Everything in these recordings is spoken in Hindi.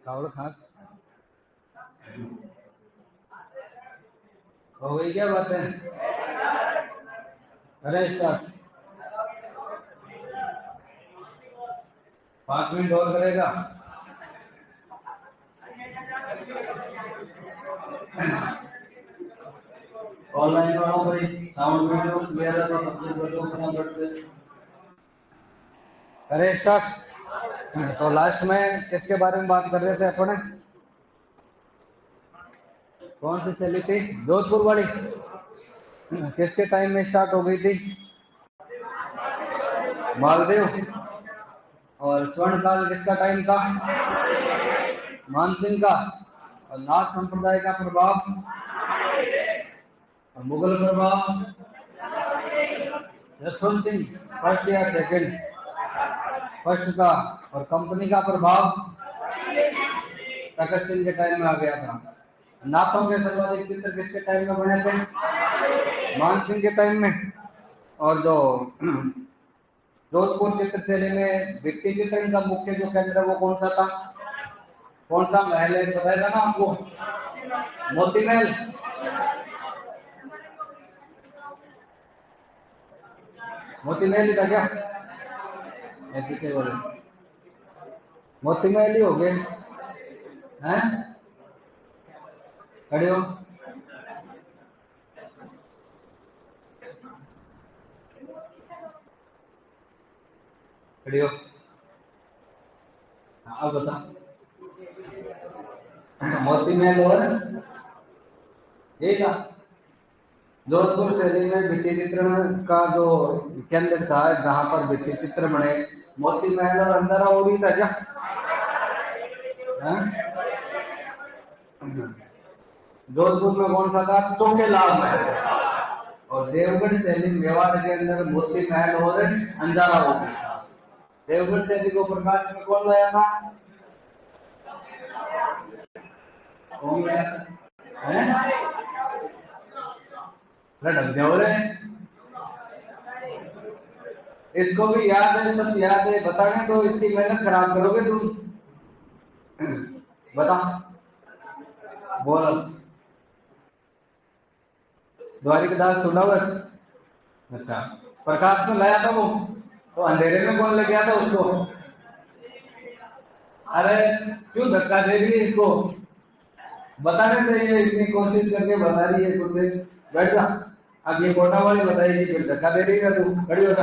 चावल खांच हो गई क्या बात है? अरे स्टार्ट 5 मिनट और करेगा। ऑनलाइन बनाओ भाई, साउंड वीडियो क्लियर है तो सबसे बढ़िया फटाफट से अरे स्टार्ट। तो लास्ट में किसके बारे में बात कर रहे थे अपने? कौन सी सैली थी? जोधपुर वाली। किसके टाइम में स्टार्ट हो गई थी? मालदेव। और स्वर्णकाल किसका टाइम था? मानसिंह का। और नाथ संप्रदाय का प्रभाव और मुगल प्रभाव यशवंत सिंह फर्स्ट या सेकंड? फर्स्ट का। और कंपनी का प्रभाव प्रकट सिंह के टाइम में आ गया था। नाथों के सर्वाधिक चित्र किसके टाइम में बने थे? मान सिंह के टाइम में। और जो जोधपुर चित्रशैली में भित्ति चित्रण का मुख्य जो केंद्र है वो कौन सा था? कौन सा महल है बताया था ना आपको? मोती महल। मोती महल ही था क्या? पीछे बोले मोती महल ही हो गए हैं। खड़े हो। खड़ी हो। अब बता। मोती महल और ये था जोधपुर शैली में भित्ति चित्रण का जो केंद्र था, जहां पर भित्ति चित्र बने। मोती महल और अंदर वो भी था क्या? जोधपुर में कौन सा था? चोखेलाल महल। और देवगढ़ शैली मेवाड़ के अंदर मोती महल और अंजारा हो गया था। देवगढ़ शैली को प्रकाश में कौन लाया था? कौन लाया था? ढक जाओ रे। इसको भी याद है, सब याद है, बताने तो इसकी मेहनत खराब करोगे तुम। बता बोल। द्वारिकादास सुनावत। अच्छा, प्रकाश में लाया था वो, तो अंधेरे में कौन ले गया था उसको? अरे क्यों धक्का दे रही है इसको? बताने तो ये इतनी कोशिश करके बता रही है कुछ। बैठ जा। अब ये कोटा वाली बताएगी, फिर धक्का दे रही है तू। खड़ी हो जा।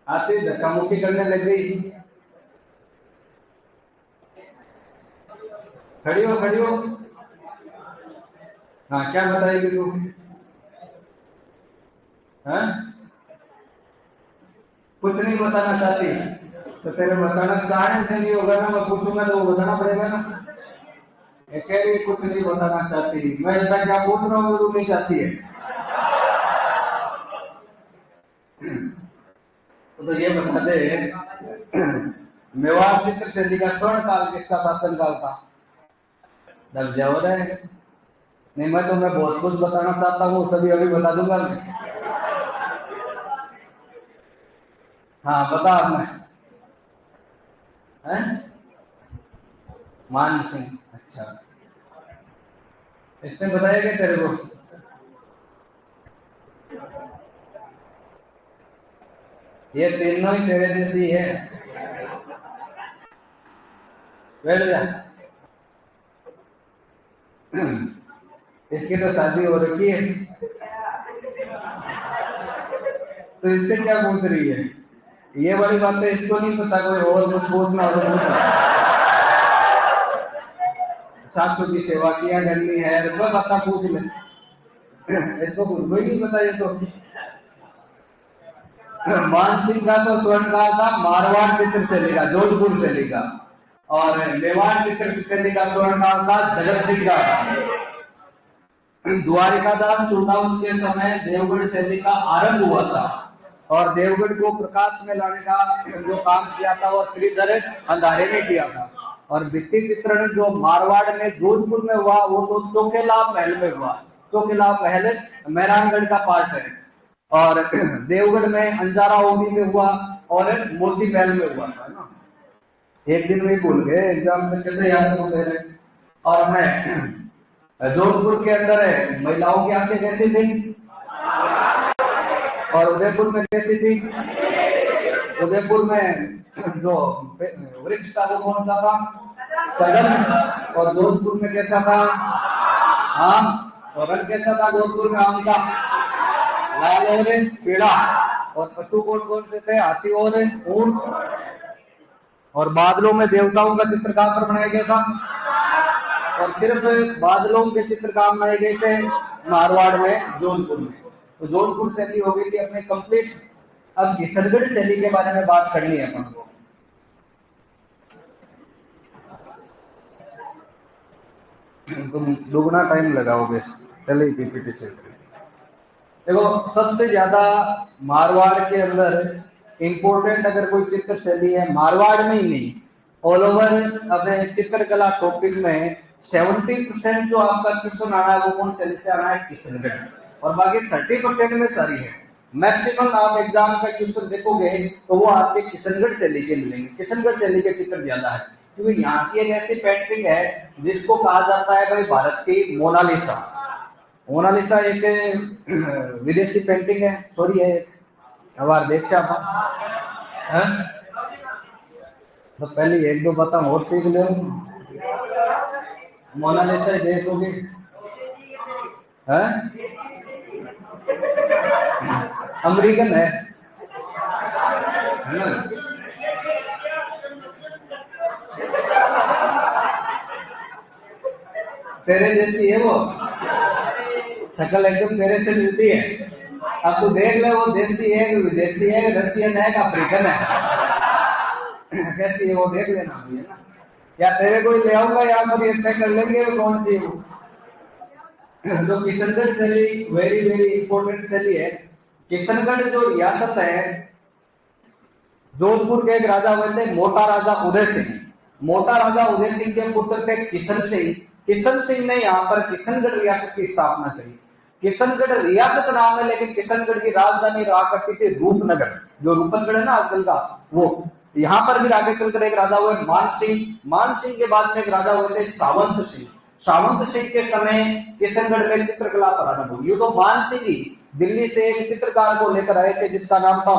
आती धक्का मुक्की करने लग गई। खड़ी हो, खड़ी हो। हाँ, क्या बताएगी तू? हाँ, कुछ नहीं बताना चाहती तो तेरे बताना चाहने से नहीं होगा ना। मैं पूछूंगा तो वो बताना पड़ेगा ना। अकेले कुछ नहीं बताना चाहती, मैं ऐसा क्या पूछ रहा हूँ तू नहीं चाहती है? तो ये बता दे, मेवाड़ चित्र शैली का स्वर्ण काल किसका शासन काल था? डर जाओ रे। नहीं, मैं तुम्हें बहुत कुछ बताना चाहता हूँ, सभी अभी बता दूंगा मैं। हाँ बता। मैं है मान सिंह। अच्छा, इसने बताया क्या तेरे को? ये तीनों ही तेरे जैसी है। बैठ जा। इसकी तो शादी हो रखी है, तो इससे क्या पूछ रही है? ये वाली बातें इसको नहीं पता, कोई और कुछ पूछना हो तो पूछना। सासू की सेवा किया करनी है, मैं बता पूछ ले। इसको कुछ भी नहीं पता ये तो। मानसिंह का तो स्वर्ण काल था, मारवाड़ चित्र शैली का, जोधपुर शैली का। और मेवाड़ चित्र शैली का स्वर्ण काल था जगत सिंह का। द्वारिकादास चूड़ावत के समय देवगढ़ शैली का आरंभ हुआ था। और देवगढ़ को प्रकाश में लाने का जो काम किया था वो श्रीधर अंधारे ने किया था। और भित्ति चित्रण जो मारवाड़ में जोधपुर में हुआ वो तो चोखेलाल महल में हुआ। चोखेलाल महल मेहरानगढ़ का पार्ट है। और देवगढ़ में अंजारा ओली में हुआ और मोती महल में हुआ था ना। एक दिन में भूल गए, एग्जाम में कैसे याद हो मेरे। और मैं जोधपुर के अंदर है, महिलाओं की आंखें कैसी थी, और उदयपुर में कैसी थी। उदयपुर में जो वृक्ष था वो कौन सा था, कदम। और जोधपुर में कैसा था, आम। और रंग कैसा था जोधपुर में आम का, लाल और पीला। और पशु कौन कौन से थे, हाथी और ऊंट। और बादलों में देवताओं का चित्र कहां पर बनाया गया था, और सिर्फ बादलों के चित्र कहां बनाए गए थे, मारवाड़ में, जोधपुर में। तो जोधपुर शैली हो गई थी अपने कंप्लीट। अब किशनगढ़ शैली के बारे में बात करनी है अपन को। तुम दुगना टाइम लगाओगे पहले ही पीपीटी से। देखो, सबसे ज्यादा मारवाड़ के अंदर इंपोर्टेंट अगर कोई चित्र शैली है, मारवाड़ में ही नहीं, ऑल ओवर अपने चित्रकला टॉपिक में 70% जो आपका क्वेश्चन आ रहा है वो कौन शैली से आ रहा है, किशनगढ़। और बाकी 30% में सारी है। मैक्सिमम आप एग्जाम का क्वेश्चन देखोगे तो वो आपके किशनगढ़ शैली के मिलेंगे। किशनगढ़ शैली के चित्र ज्यादा है, क्योंकि यहाँ की एक ऐसी पेंटिंग है जिसको कहा जाता है भाई भारत की मोनालिसा। मोनालिसा एक विदेशी पेंटिंग है, सॉरी है हमारे देश से हैं? तो पहले एक दो बात और सीख लो। मोनालिसा देखोगे हैं, अमेरिकन है ना। तेरे जैसी है वो, शक्ल एकदम तेरे से मिलती है। अब तू देख ले वो देसी है, विदेशी है, रशियन है, अफ्रीकन है, कैसी है वो देख लेना अभी, है ना। या तेरे को ले आऊंगा यहाँ पर, ये तय कर लेंगे वो कौन सी है वो। तो किशनगढ़ शैली वेरी वेरी इंपॉर्टेंट शैली है। किशनगढ़ जो रियासत है, जोधपुर के एक राजा हुए थे मोटा राजा उदय सिंह। मोटा राजा उदय सिंह के पुत्र थे किशन सिंह। किशन सिंह ने यहाँ पर किशनगढ़ रियासत की स्थापना करी। किशनगढ़ रियासत नाम है, लेकिन किशनगढ़ की राजधानी रहा करती थी रूपनगर, जो रूपनगढ़ है ना आजकल का वो। यहाँ पर भी आगे चलकर एक राजा हुए मान सिंह। मान सिंह के बाद में एक राजा हुए थे सावंत सिंह। सावंत सिंह के समय किशनगढ़ में चित्रकला प्रारंभ हुई। तो मान सिंह ही दिल्ली से एक चित्रकार को लेकर आए थे जिसका नाम था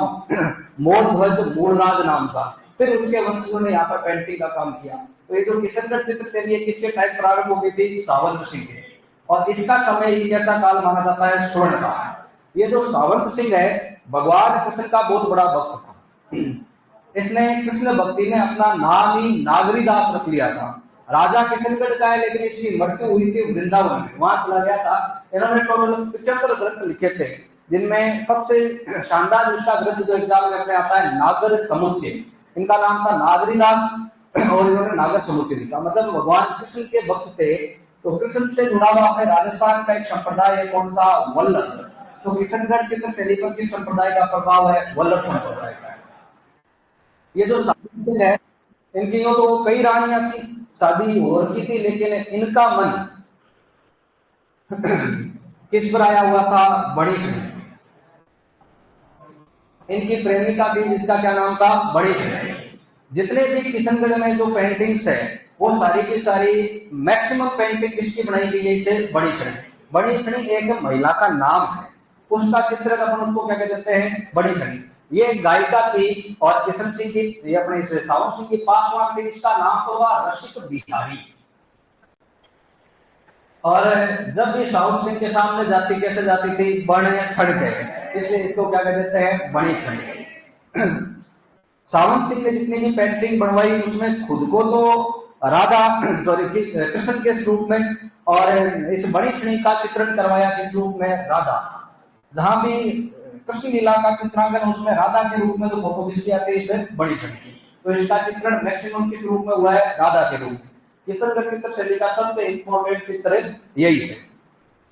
मोरध्वज मूलराज नाम था। फिर उसके वंशियों ने यहाँ पर पेंटिंग का काम किया। तो ये जो किशनगढ़ चित्र शैली है किसके टाइम प्रारंभ हो गई थी, सावंत सिंह के। और इसका समय ही कैसा काल माना जाता है, स्वर्ण काल। ये जो सावंत सिंह है भगवान कृष्ण का बहुत बड़ा भक्त था। इसने कृष्ण भक्ति में अपना नाम ही नागरीदास रख लिया था। राजा किशनगढ़ का है, लेकिन इसकी मृत्यु हुई थी वृंदावन में, वहां चला गया था। इन्होंने टोटल 75 ग्रंथ लिखे थे, जिनमें सबसे शानदार जिसका ग्रंथ जो एग्जाम में अपने आता है नागर समुच्चय। इनका नाम था नागरीदास और इन्होंने नागर समुच्चय लिखा। मतलब भगवान कृष्ण के भक्त थे। तो कृष्ण से जुड़ा हुआ अपने राजस्थान का एक संप्रदाय है, कौन सा, वल्लभ। तो किशनगढ़ चित्र शैली पर किस संप्रदाय का प्रभाव है, वल्लभ संप्रदाय का। ये जो शादी है, इनकी यूं तो कई रानियां थी, शादी और की थी, लेकिन इनका मन किस पर आया हुआ था, बड़ी छड़ी। इनकी प्रेमिका थी जिसका क्या नाम था, बड़ी छड़ी। जितने भी किशनगढ़ में जो पेंटिंग्स है वो सारी की सारी मैक्सिमम पेंटिंग किसकी बनाई गई है, इसे बड़ी छड़ी। बड़ी छड़ी एक महिला का नाम है, उसका चित्र अपन उसको क्या कहते हैं, बड़ी छड़ी। ये एक गायिका थी और किशन सिंह की, ये अपने सावंत सिंह की पासवान थी, इसका नाम तो हुआ रसिक बिहारी। और जब भी सावंत सिंह के सामने जाती, कैसे जाती थी, बड़े खड़ के, इसलिए इसको क्या कहते हैं, बड़ी छड़ी। सावंत सिंह ने जितनी भी पेंटिंग बनवाई उसमें खुद को तो राधा सॉरी कृष्ण के रूप में, और इस बड़ी छड़ी का चित्रण करवाया किस रूप में, राधा। जहां भी कृष्ण लीला का चित्रांकन उसमें राधा के रूप में जो फोटो खींची आती है, इसे बड़ी छड़ी की। तो इसका चित्रण मैक्सिमम किस रूप में हुआ है, राधा के रूप में। किशनगढ़ चित्र शैली का सबसे इंपॉर्टेंट चित्र यही है।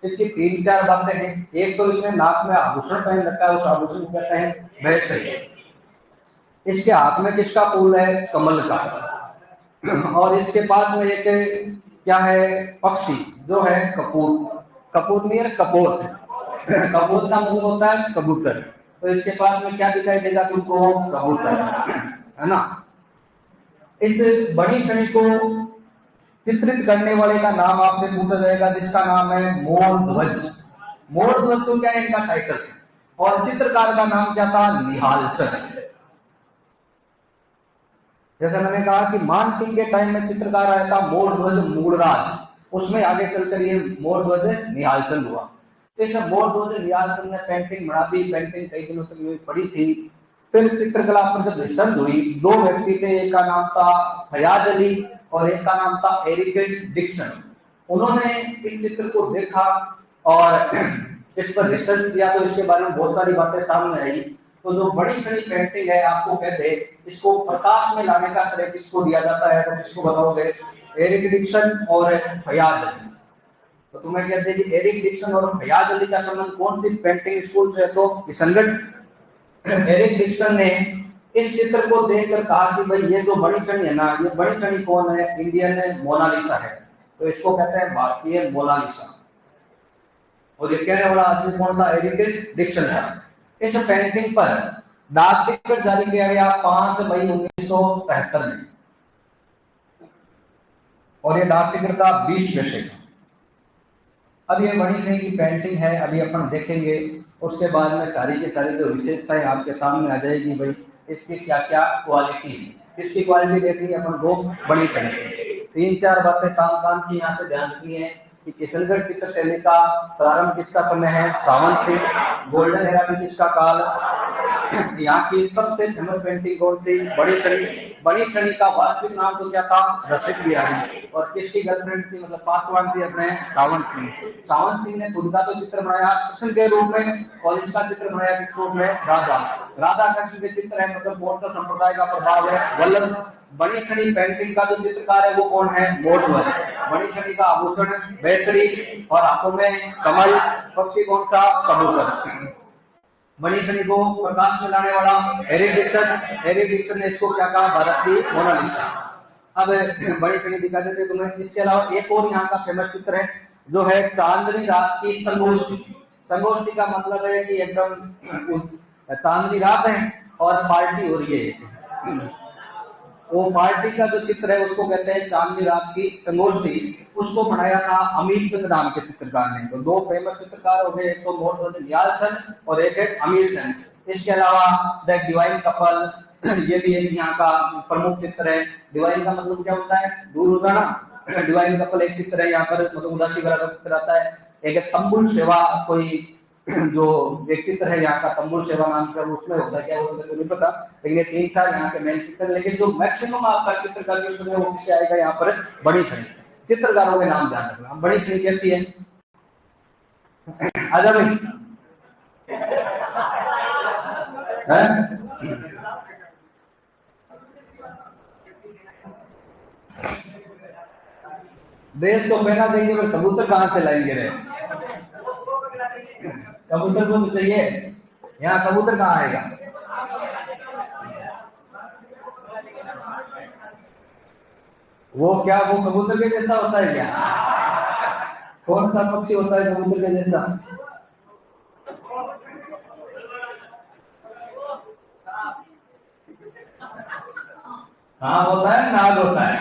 इसकी 3-4 बातें हैं। एक तो इसने नाक में आभूषण पहन रखा है, उस आभूषण को कहते हैं वैसे। इसके हाथ में किसका फूल है, कमल का। और इसके पास में एक क्या है, पक्षी जो है कपूत। कपूत नहीं है, कपोत। कपूत का मतलब होता है कबूतर। तो इसके पास में क्या दिखाई देगा तुमको, कबूतर, है ना। इस बड़ी छड़ी को चित्रित करने वाले का नाम आपसे पूछा जाएगा, जिसका नाम है मोर ध्वज। मोर ध्वज तो क्या है इनका टाइटल, और चित्रकार का नाम क्या था, निहाल चंद। जैसे मैंने कहा कि मान सिंह के टाइम में चित्रकार आया था मोर ध्वज मूलराज, उसमें आगे चलकर ये मोर ध्वज निहाल चंद हुआ। तो इस मोर ध्वज निहाल चंद ने पेंटिंग बना दी। पेंटिंग कई दिनों तक यूं पड़ी थी। फिर चित्रकला पर जब रिसर्च हुई, दो व्यक्ति थे, एक का नाम था फयाज अली और एक का नाम था एरिक डिक्सन। उन्होंने इस चित्र को देखा और इस पर रिसर्च किया, तो इसके बारे में बहुत सारी बातें सामने आई। तो जो बड़ी खड़ी पेंटिंग है, आपको कहते हैं इसको प्रकाश में लाने का श्रेय किसको दिया जाता है, तो किसको बताओगे, एरिक डिक्सन और फयाज अली। तो तुम्हें कहते हैं कि एरिक डिक्सन और फयाज अली का संबंध कौन सी पेंटिंग स्कूल से है, तो संगत। एरिक डिक्सन ने इस चित्र को देखकर कहा कि भाई ये जो बड़ी खड़ी है ना, ये बड़ी खड़ी कौन है, इंडियन है, मोनालिसा है। तो इसको कहते हैं भारतीय मोनालिसा। और ये कहने वाला आदमी कौन था, एरिक डिक्सन था। इस पेंटिंग पर डाक टिकट जारी किया गया 5 मई 1973 में, और ये डाक टिकट था 20 पैसे का। अब ये बड़ी खड़ी की पेंटिंग है, अभी अपन देखेंगे। उसके बाद में सारी की सारी जो विशेषताएं आपके सामने आ जाएगी, भाई इसकी क्या क्या क्वालिटी है। इसकी क्वालिटी देखनी है अपन को बड़ी खड़ी। 3-4 बातें काम काम की यहाँ से ध्यान रखनी है कि किशनगढ़ चित्र शैली का प्रारंभ किसका समय है, सावंत सिंह। गोल्डन एरा में किसका काल। यहाँ की सबसे फेमस पेंटिंग कौन सी, बड़ी छड़ी। बड़ी छड़ी का वास्तविक नाम तो क्या था, रसिक बिहारी। और किसकी गर्लफ्रेंड थी, मतलब पासवान थी अपने, सावंत सिंह। सावंत सिंह ने खुद का तो चित्र बनाया कृष्ण के रूप में, और इसका चित्र बनाया किस रूप में, राधा। राधा कृष्ण के चित्र है, मतलब कौन सा संप्रदाय का प्रभाव है, वल्लभ। बड़ी खड़ी पेंटिंग का जो चित्रकार है वो कौन है, मोर ध्वज। बड़ी खड़ी का आभूषण बेहतरी और हाथों में कमल, पक्षी कौन सा, कबूतर। बड़ी खड़ी को प्रकाश में लाने वाला एरिक डिक्सन। एरिक डिक्सन ने इसको क्या कहा, भारत की मोनालिसा। अब बड़ी खड़ी दिखा देते तुम्हें। इसके अलावा एक और यहाँ का फेमस चित्र है, जो है चांदनी रात की संगोष्ठी। संगोष्ठी का मतलब है कि एकदम चांदनी रात है और पार्टी हो रही है। वो पार्टी का जो चित्र है उसको कहते हैं चांदनी रात की संगोष्ठी। उसको बनाया था अमीर चंद नाम के चित्रकार ने। तो दो फेमस चित्रकार हो गए, एक तो मोर ध्वज निहाल चंद और एक है अमीर चंद। इसके अलावा द डिवाइन कपल, ये भी एक यहाँ का प्रमुख चित्र है। डिवाइन का मतलब क्या होता है, दूर होता ना। डिवाइन कपल एक चित्र है, यहाँ पर मतलब उदासी वाला चित्र आता है। एक है तंबुल सेवा, कोई जो एक चित्र है यहाँ का तंबुल सेवा नाम से, उसमें होता क्या वो मेरे को नहीं पता, लेकिन ये 3-4 यहाँ के मेन चित्र। लेकिन जो मैक्सिमम आपका चित्र का क्वेश्चन है वो किससे आएगा, यहाँ पर बड़ी खड़ी। चित्रकारों के नाम ध्यान रखना। बड़ी खड़ी कैसी है, आजा भाई है? ड्रेस को पहना देंगे, पर कबूतर कहाँ से लाएंगे रे? कबूतर को तो चाहिए, यहाँ कबूतर कहाँ आएगा। वो क्या, वो कबूतर के जैसा होता है क्या? कौन सा पक्षी होता है कबूतर के जैसा? सांप होता है, नाग होता है।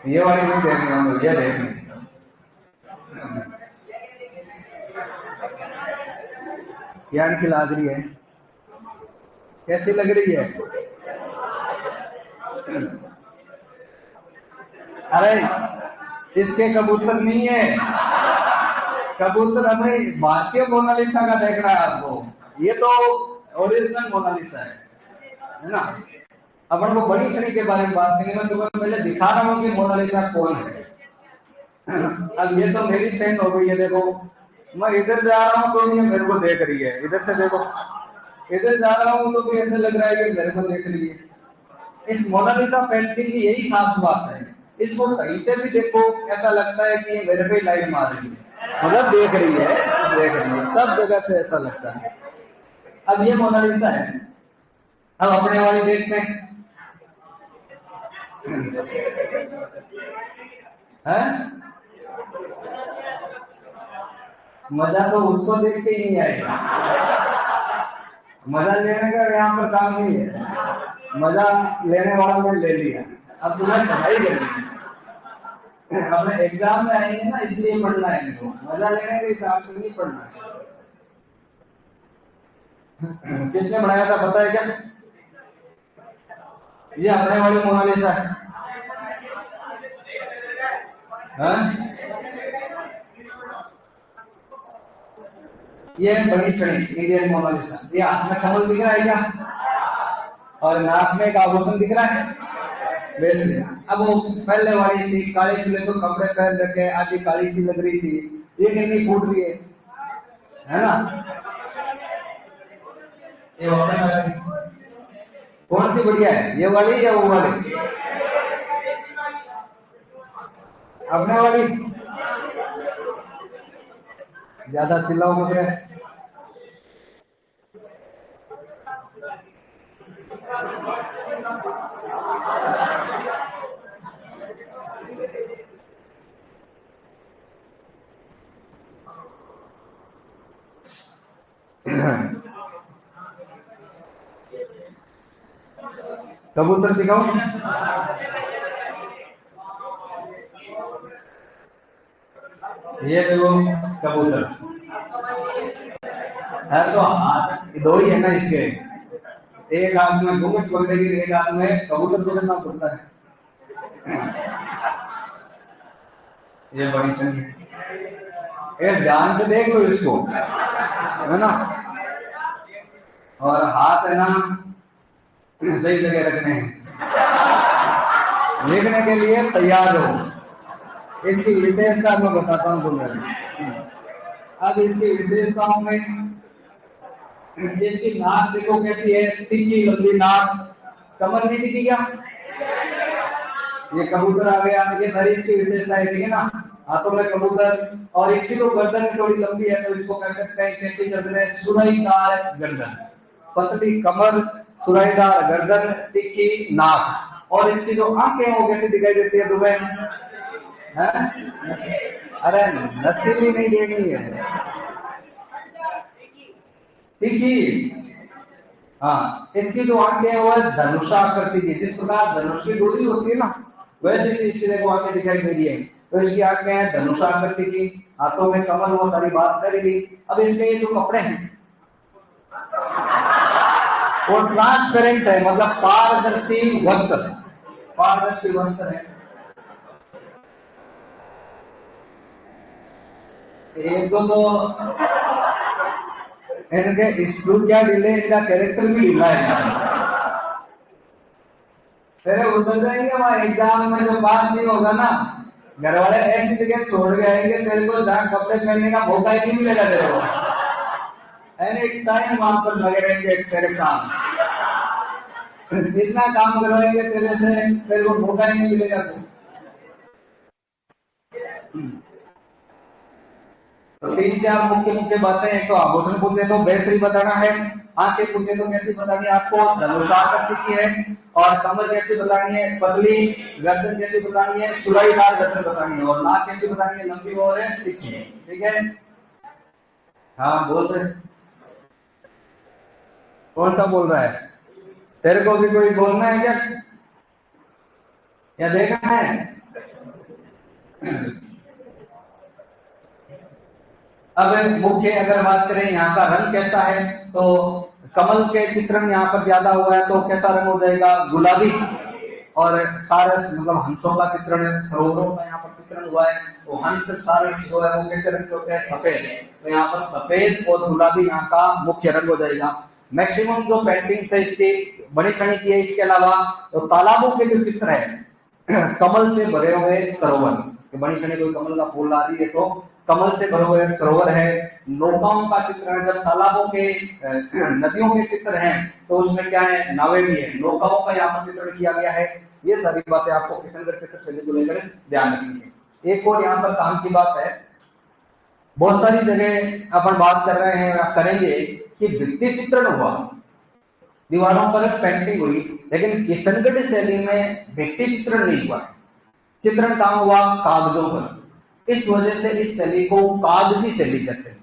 ये वाली नहीं देखनी हम, ये देखनी। क्या इनकी लाग रही है, कैसी लग रही है? अरे इसके कबूतर नहीं है, कबूतर अपने भारतीय मोनालिसा का देखना है आपको। ये तो ओरिजिनल मोनालिसा है ना। अपन को बड़ी खड़ी के बारे में बात करेंगे। मैं तुम्हें पहले दिखा रहा हूँ कि मोनालिसा कौन है। अब ये तो मेरी पेन हो गई है, देखो मैं इधर जा रहा हूँ तो ये मेरे को देख रही है, इधर से देखो, इधर जा रहा हूँ तो भी ऐसे लग रहा है कि मेरे को देख रही है। इस मोनालिसा पेंटिंग की यही खास बात है, इसको कहीं से भी देखो ऐसा लगता है कि ये मेरे पे लाइट मार रही है, मतलब देख रही है, देख रही है, सब जगह से ऐसा लगता है। अब ये मोनालिसा है। अब अपने वाली देखते हैं, है? मजा तो उसको देख के ही नहीं आएगा। मजा लेने का यहाँ पर काम नहीं है, मजा लेने वाला ने ले लिया, अब तुम्हें पढ़ाई करनी है। अपने एग्जाम में आएंगे ना, इसलिए पढ़ना है इनको, मजा लेने के हिसाब से नहीं पढ़ना है। किसने बनाया था पता है क्या? ये अपने वाली मोनालिसा है। ये बड़ी चढ़ी इंडियन मोनालिसा। ये हाथ में कमल दिख रहा है क्या? और नाक में एक आभूषण दिख रहा है। वैसे अब वो पहले वाली थी, काले पीले तो कपड़े पहन रखे, आधी काली सी लग रही थी, ये कितनी फूट रही है ना? ये वापस आ गई। कौन सी बढ़िया है, ये वाली या वो वाली? अपने वाली। ज्यादा चिल्लाओ मुझे। कबूतर दिखाओ। ये देखो कबूतर है, तो हाथ दो ही है ना इसके, एक हाथ में घूंघट पकड़ेगी, एक हाथ में कबूतर पकड़ना पड़ता है। ये बड़ी चंगी है, ध्यान से देख लो इसको, है ना? और हाथ है ना सही जगह रखने हैं, लिखने के लिए तैयार हो। इसकी विशेषता मैं बताता हूँ तुम्हें। अब इसकी विशेषताओं में इसकी नाक देखो कैसी है, तिखी लंबी नाक, कमर नहीं दिखी क्या? ये कबूतर आ गया, ये सारी इसकी विशेषताएं, ठीक है ना? हाथों में कबूतर, और इसकी तो गर्दन थोड़ी लंबी है, तो इसको कह सकते हैं कैसी गर्दन है? सुराहीदार गर्दन, पतली कमर, सुराहीदार गर्दन, तिखी नाक। और इसकी जो आंखें वो कैसी दिखाई देती है तुम्हें? अरे नसीली नहीं देखनी है, तिखी। हाँ, इसकी जो आंखें है वो धनुषाकृति की, जिस प्रकार धनुष की डोरी होती है ना, वैसे इसकी देखो आंखें दिखाई दे रही है। तो इसकी आंखें हैं धनुषाकृति की, हाथों में कमल, वो सारी बात करेगी। अब इसके ये जो कपड़े हैं वो ट्रांसपेरेंट है, मतलब पारदर्शी वस्त्र, पारदर्शी वस्त्र है। एक दो तो इनके स्क्रू क्या ढीले, इनका कैरेक्टर भी ढीला है। तेरे उतर जाएंगे वहां एग्जाम में, जो पास नहीं होगा ना, घर वाले ऐसी जगह छोड़ के आएंगे, तेरे को जहाँ कपड़े पहनने का मौका ही नहीं मिलेगा तेरे को। एनी टाइम वहां पर लगे रहेंगे तेरे काम, इतना काम करवाएंगे तेरे से, तेरे को मौका ही नहीं मिलेगा। तो तीन चार मुख्य मुख्य बातें, एक तो आभूषण पूछे तो बेसरी बताना है, आंखें पूछे तो कैसी बतानी है आपको? धनुषाकृति की है। और कमर कैसी बतानी है? पतली। गर्दन कैसी बतानी है? सुराहीदार गर्दन बतानी है। और नाक कैसी बतानी है? लंबी और तिखी। ठीक है, हाँ बोल रहे। कौन सा बोल रहा है? तेरे को भी कोई बोलना है क्या, या देखना है? अब मुख्य अगर बात करें यहाँ का रंग कैसा है, तो कमल के चित्रण यहाँ पर ज्यादा हुआ है, तो कैसा रंग हो जाएगा? गुलाबी। और सारस मतलब हंसों का चित्रण, सरोवरों का यहाँ पर चित्रण हुआ है, तो हंस सारस जो है वो कैसे रंग के होते हैं? सफेद। तो यहाँ पर सफेद और गुलाबी यहाँ का मुख्य रंग हो जाएगा। मैक्सिमम जो पेंटिंग्स है इसकी बनी ठनी की है, इसके अलावा तो तालाबों के जो चित्र है कमल से भरे हुए सरोवर, बनी ठनी कोई कमल का फूल आ रही है तो कमल से भरे हुए सरोवर है। नौकाओं का चित्रण, जब तालाबों के नदियों के चित्र हैं तो उसमें क्या है? नावें भी है, नौकाओं का यहाँ पर चित्रण किया गया है। ये सारी बातें आपको किशनगढ़ चित्र शैली को लेकर ध्यान रखनी है। एक और यहाँ पर काम की बात है, बहुत सारी जगह अपन बात कर रहे हैं, करेंगे कि भित्ति चित्रण हुआ, दीवारों पर पेंटिंग हुई, लेकिन किशनगढ़ शैली में भित्ति चित्रण नहीं हुआ। चित्रण कहाँ हुआ? कागजों पर। इस वजह से इस शैली को कागजी शैली कहते हैं।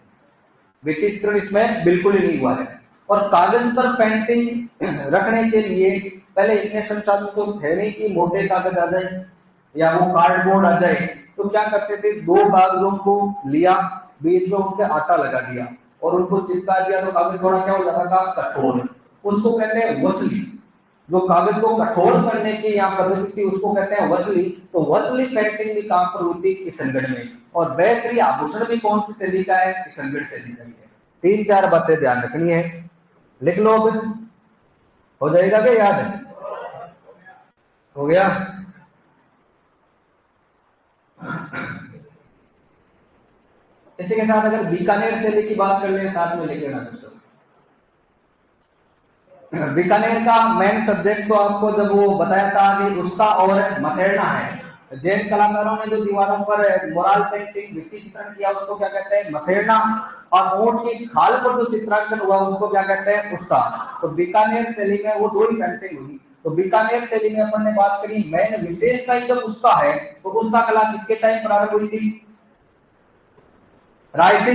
भित्ति चित्रण इसमें बिल्कुल ही नहीं हुआ है। और कागज पर पेंटिंग रखने के लिए पहले इतने संसाधन तो थे नहीं कि मोटे कागज आ जाए या वो कार्डबोर्ड आ जाए। तो क्या करते थे, दो कागजों को लिया, बीच में उनके आटा लगा दिया और उनको चिपका दिया, तो कागज थोड़ा क्या हो जाता था, कठोर। उसको कहते हैं वसली। जो कागज को कठोर करने की यहाँ पद्धति थी उसको कहते हैं वसली। तो वसली पेंटिंग भी कहां पर हुई थी, किशनगढ़ में। और बेहतरी आभूषण भी कौन सी शैली का है, किशनगढ़ शैली का है। तीन चार बातें ध्यान रखनी है, लिख लो। अब हो जाएगा क्या याद है? हो गया। इसी के साथ अगर बीकानेर शैली की बात कर ले, साथ में लिख लेना दोस्तों। बीकानेर का मेन सब्जेक्ट तो आपको जब वो बताया था कि उसका और मथेरना है। जैन कलाकारों ने जो दीवारों पर मोराल पेंटिंग भित्ति चित्रण किया उसको क्या कहते हैं, मथेरना। और ऊंट की खाल पर जो चित्रांकन हुआ उसको क्या कहते हैं, उसका। तो बीकानेर शैली में वो दो ही पेंटिंग हुई। तो बीकानेर शैली में अपन ने बात करी, मेन विशेषता जब उसका है, तो उसका कला किसके टाइम प्रारंभ हुई थी, राय से।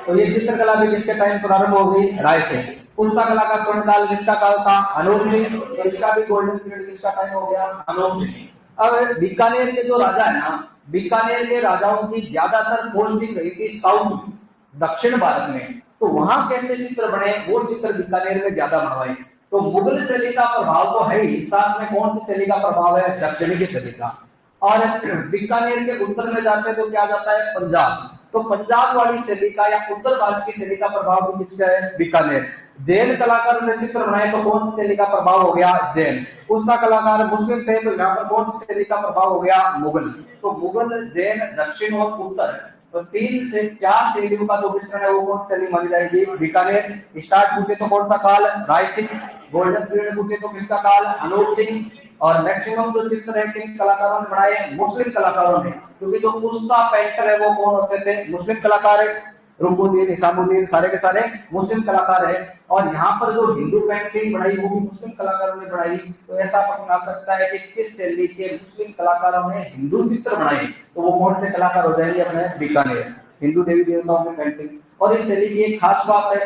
तो ये चित्रकला भी किसके टाइम प्रारंभ हो गई, राय से। पुष्ता कला का स्वर्ण काल किसका काल था, अनूप सिंह। तो इसका भी गोल्डन पीरियड किसका टाइम हो गया, अनूप सिंह। अब बीकानेर के जो राजा है ना, बीकानेर के राजाओं की ज्यादातर पोस्टिंग रही थी साउथ में, दक्षिण भारत में। तो वहां कैसे चित्र बने, वो चित्र बीकानेर में ज्यादा बनवाए। तो मुगल शैली का प्रभाव तो है ही, साथ में कौन सी शैली का प्रभाव है, दक्षिणी की शैली का। और बीकानेर के उत्तर में जाते तो क्या जाता है, पंजाब। तो पंजाब वाली शैली का या उत्तर भारत की शैली का प्रभाव भी किसका है, बीकानेर। जैन कलाकारों ने चित्र बनाए तो कौन सी शैली का प्रभाव हो गया, जैन। उसका कलाकार मुस्लिम थे तो यहाँ पर कौन सी शैली का प्रभाव हो गया, मुगल। तो मुगल, जैन, दक्षिण और उत्तर, तो तीन से चार शैलियों का जो मिश्रण है वो कौन सी शैली मानी जाएगी, बीकानेर। स्टार्ट पूछे तो कौन सा काल, राय सिंह। गोल्डन पीरियड पूछे तो किसका काल, अनूप सिंह। और मैक्सिमम जो चित्र है किन कलाकारों ने बनाए, मुस्लिम कलाकारों ने। क्योंकि जो पुश्ता पेंटर है वो कौन होते थे, मुस्लिम कलाकार है। रुकुद्दीन, इसामुद्दीन, सारे के सारे मुस्लिम कलाकार है। और यहाँ पर जो हिंदू पेंटिंग बनाई वो भी मुस्लिम कलाकारों ने बनाई। तो ऐसा प्रश्न आ सकता है कि किस शैली के मुस्लिम कलाकारों ने हिंदू चित्र बनाए, तो वो कौन से कलाकार हो जाएंगे, अपने बीकानेर। हिंदू देवी देवताओं में पेंटिंग। और इस शैली की एक खास बात है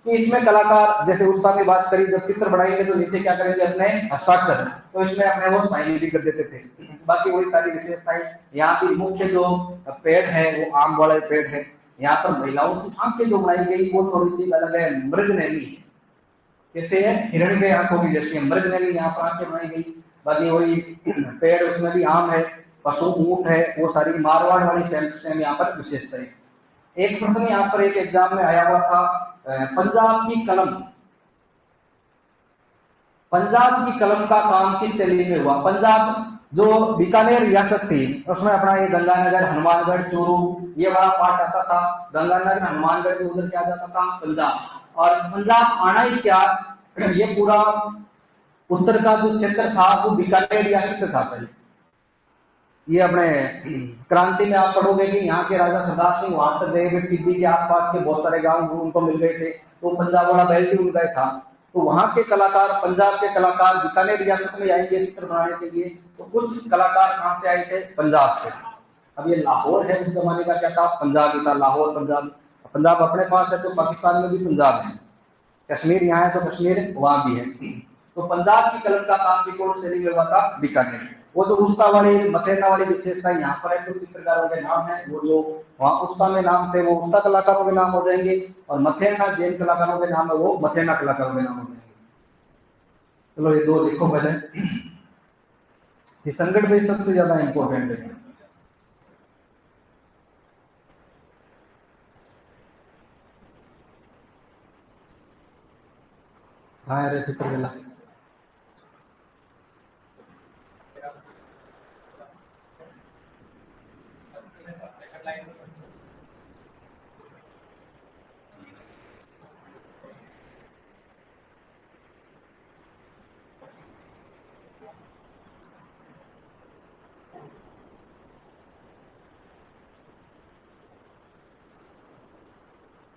कि इसमें कलाकार, जैसे उस्ताद ने बात करी, जब चित्र बनाएंगे तो नीचे क्या करेंगे, अपने हस्ताक्षर। तो इसमें अपने वो साइन भी कर देते थे। बाकी वही सारी विशेषताएं। यहाँ की मुख्य जो पेड़ है वो आम वाले पेड़ है। यहाँ पर महिलाओं की आंखें जो बनाई गई वो थोड़ी सी अलग है, मृगनैनी है। कैसे है, हिरण के आंखों की जैसी मृगनैनी यहाँ पर आंखें बनाई गई। बाकी वही पेड़, उसमें भी आम है, पशु ऊंट है, वो सारी मारवाड़ वाली सेम सेम यहाँ पर विशेषताएं। एक प्रश्न यहाँ पर एक एग्जाम में आया हुआ था, पंजाब की कलम, पंजाब की कलम का काम किस शैली में हुआ। पंजाब जो बीकानेर रियासत थी उसमें अपना ये गंगानगर, हनुमानगढ़, चूरू, ये बड़ा पार्ट आता था। गंगानगर, हनुमानगढ़ के उधर क्या जाता था, पंजाब। और पंजाब आना ही क्या, ये पूरा उत्तर का जो क्षेत्र था वो बीकानेर रियासत था पहले। ये अपने क्रांति में आप पढ़ोगे कि यहाँ के राजा सरदार सिंह वहां तक गए, टिब्बी के आसपास के बहुत सारे गांव उनको मिल गए थे। तो पंजाब वाला बेल्ट भी उनका था। तो वहां के कलाकार, पंजाब के कलाकार बीकानेर रियासत में आएंगे चित्र बनाने के लिए। तो कुछ कलाकार कहाँ से आए थे, पंजाब से। अब ये लाहौर है, उस जमाने का क्या था, पंजाब ही था, लाहौर पंजाब। पंजाब अपने पास है तो पाकिस्तान में भी पंजाब है। कश्मीर यहाँ है तो कश्मीर वहां भी है। तो पंजाब की कलम का काम भी कौन शैली में हुआ था, बीकानेर। वो जो उस्ता वाली, मथेरना वाली विशेषता यहाँ पर है, कुछ चित्रकारों के नाम है, वो जो वहाँ उस्ता में नाम थे वो उस्ता कलाकारों के नाम हो जाएंगे। और मथेरना जैन कलाकारों के नाम है, वो मथेरना कलाकारों के नाम हो जाएंगे। चलो ये दो लिखो पहले। किशनगढ़ में सबसे ज्यादा इंपॉर्टेंट है। हाँ अरे चित्रकला,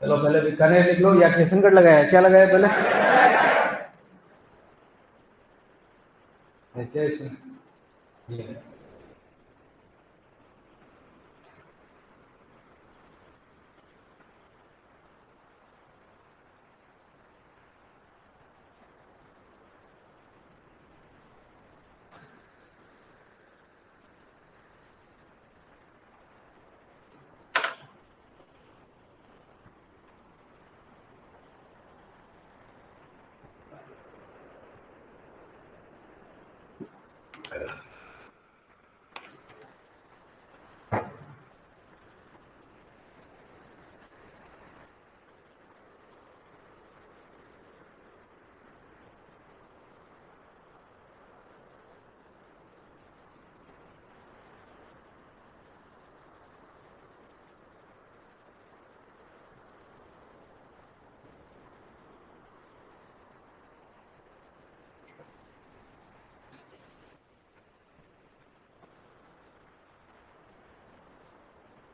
चलो पहले बीकानेर लिख लो या किशनगढ़ लगाया, क्या लगाया पहले, कैसे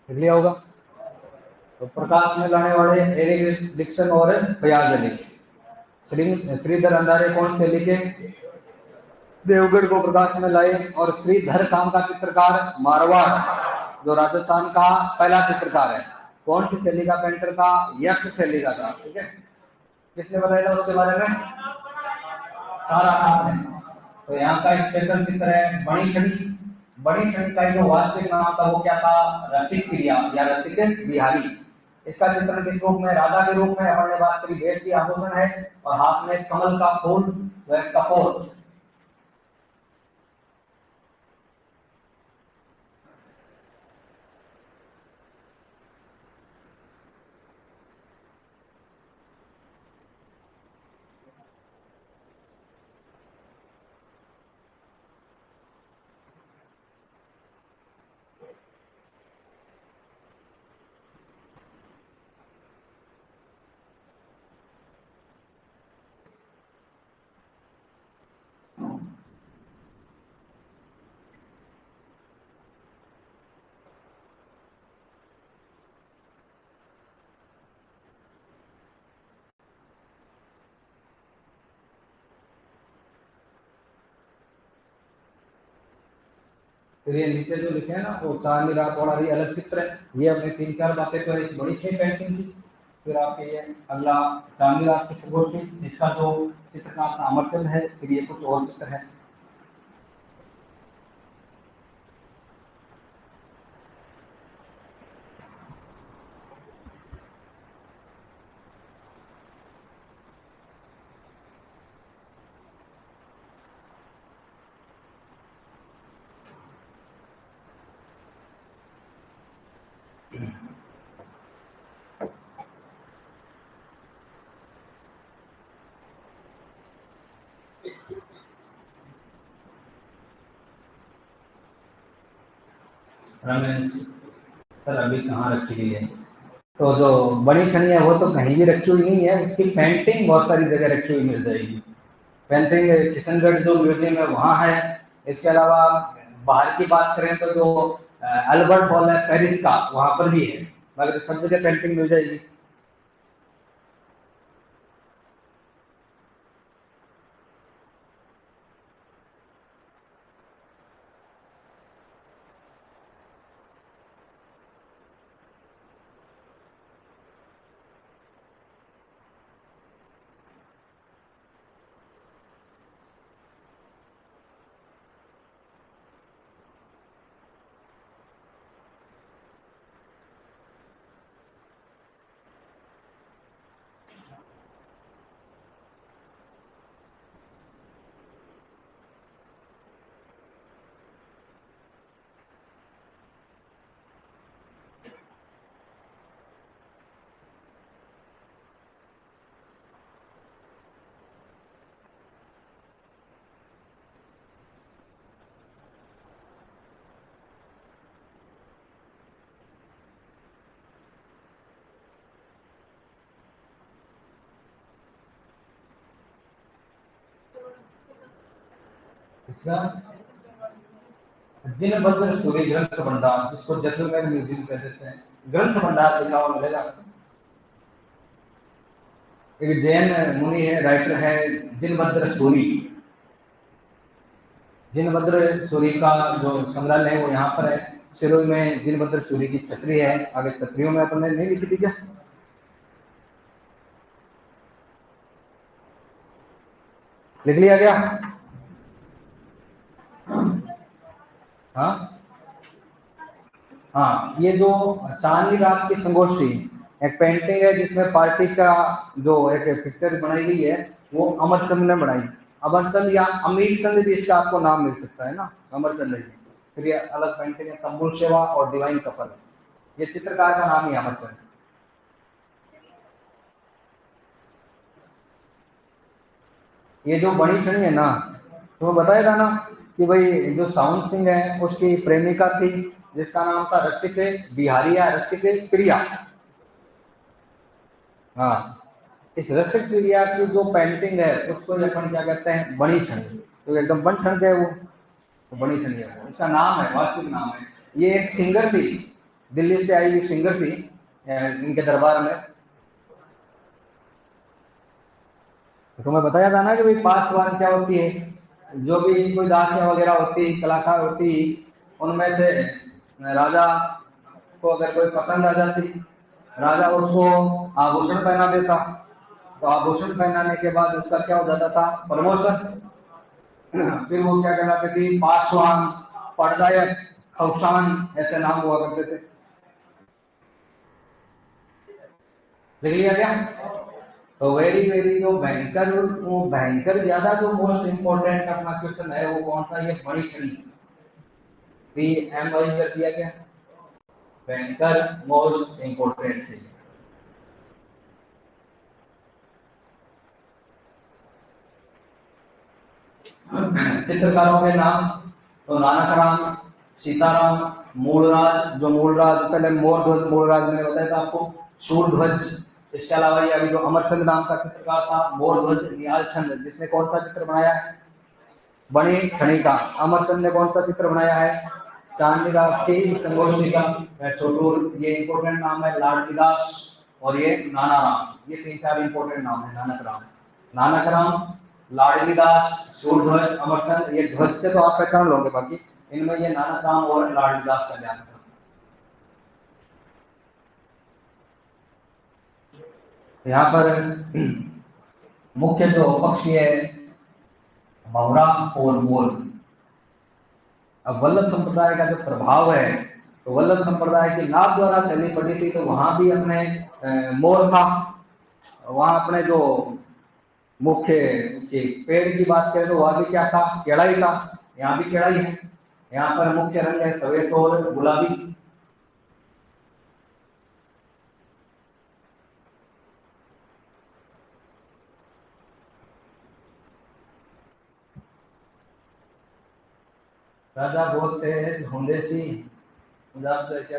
लिख लिया होगा। तो प्रकाश में लाने वाले एरिक डिक्सन और फयाज अली। श्रीधर अंधारे कौन से लिखे? देवगढ़ को प्रकाश में लाए। और श्रीधर काम का चित्रकार मारवाड़, जो राजस्थान का पहला चित्रकार है। कौन सी शैली का पेंटर था? यक्ष शैली का था। ठीक है, किसने बताया था उसके बारे में? तारानाथ ने। तो यहाँ का स्पेशल चित्र है बड़ी छड़ी। बड़ी छड़ी का जो वास्तविक नाम था वो क्या था? रसिक प्रिया या रसिक बिहारी। इसका चित्रण किस रूप में? राधा के रूप में। अपन ने बात करी वेश की आभूषण है और हाथ में कमल का फूल, वह कपोत। फिर ये नीचे जो लिखे हैं ना वो चांदनी रात वाला भी अलग चित्र है। ये अपने 3-4 बातें तो इस बड़ी थी पेंटिंग की। फिर आपके ये अगला चांदनी रात की संगोष्ठी, इसका जो चित्र का अपना अमरचंद है। फिर ये कुछ और चित्र है। रमेश सर अभी कहाँ रखी गई है? तो जो बड़ी छड़ी है वो तो कहीं भी रखी हुई नहीं है। उसकी पेंटिंग बहुत सारी जगह रखी हुई मिल जाएगी। पेंटिंग किशनगढ़ जो म्यूजियम है वहाँ है। इसके अलावा बाहर की बात करें तो जो अल्बर्ट हॉल है पेरिस का, वहाँ पर भी है। मगर सब जगह पेंटिंग मिल जाएगी। इसका जिनबद्र सूरी ग्रंथ भंडार, जिसको जैसलमेर म्यूजियम कह देते हैं, ग्रंथ भंडार लिखा हुआ मिलेगा। एक जैन मुनि है, राइटर है जिनभद्र सूरी। जिनभद्र सूरी का जो संग्रहालय है वो यहाँ पर है। सिरोही में जिनभद्र सूरी की छतरी है। आगे छतरियों में अपन ने नहीं लिखी थी क्या? लिख लिया क्या? हाँ हाँ, ये जो चांदनी रात की संगोष्ठी एक पेंटिंग है जिसमें पार्टी का जो एक पिक्चर बनाई गई है, वो अमरचंद ने बनाई। अमरचंद या अमीर चंद भी इसका आपको नाम मिल सकता है ना, अमरचंद जी। फिर ये अलग पेंटिंग है तंबुल सेवा और डिवाइन कपल। ये चित्रकार का नाम ही अमरचंद। ये जो बड़ी छड़ी है ना, तो बताया था ना कि भाई जो साउंड सिंह है उसकी प्रेमिका थी जिसका नाम था रसिक बिहारी या रसिक प्रिया। हाँ, इस रसिक प्रिया की जो पेंटिंग है उसको अपन क्या कहते हैं? बड़ी छड़ी। तो एकदम बन ठन है वो, तो बड़ी छड़ी है वो, उसका नाम है, वास्तविक नाम है। ये एक सिंगर थी। दिल्ली से आई हुई सिंगर थी इनके दरबार में। तो तुम्हें बताया था ना कि भाई पासवान क्या होती है, जो भी कोई दासियां वगैरह होती, कलाकार होती, उनमें से राजा को अगर कोई पसंद आ जाती, राजा उसको आभूषण पहना देता, तो आभूषण पहनाने के बाद उसका क्या हो जाता था, प्रमोशन। फिर वो क्या कहलाते थे, पासवान, पढ़दायक, खौशान, ऐसे नाम हुआ करते थे। देख लिया क्या? तो वेरी वेरी जो भयंकर, वो भयंकर ज्यादा जो मोस्ट इंपोर्टेंट अपना क्वेश्चन है वो कौन सा, ये बड़ी छड़ी, एम आई कर दिया क्या, भयंकर मोस्ट इंपोर्टेंट है। चित्रकारों के नाम, तो नानकराम, सीताराम, मूलराज, जो मूलराज पहले मोर ध्वज मूलराज मैंने बताया था आपको, सूरध्वज। इसके अलावा ये अभी जो अमरचंद नाम का चित्रकार था, मोर ध्वज निहाल चंद, जिसने कौन सा चित्र बनाया है, बड़ी ठणी का। अमरचंद ने कौन सा चित्र बनाया है, चांदनी रात की संगोष्ठी का, चोटूर। ये इंपोर्टेंट नाम है, लाडलीदास, और ये नानाराम। ये 3-4 इंपोर्टेंट नाम है। नानकराम, लाडलीदास, सूरध्वज, अमरचंद। ये ध्वज से तो आप पहचान लोगे, बाकी इनमें ये नानकराम और लाडलीदास का ध्यान रखना। यहाँ पर मुख्य जो पक्षी है भंवरा और मोर। अब वल्लभ संप्रदाय का जो प्रभाव है, तो वल्लभ संप्रदाय की नाथ द्वारा शैली पढ़ी थी, तो वहां भी अपने मोर था। वहां अपने जो मुख्य उसके पेड़ की बात करें तो वहां भी क्या था, केड़ा ही था। यहाँ भी केड़ा ही है। यहाँ पर मुख्य रंग है सफेद और गुलाबी। राजा बोलते हैं धोंदे सी, पंजाब से क्या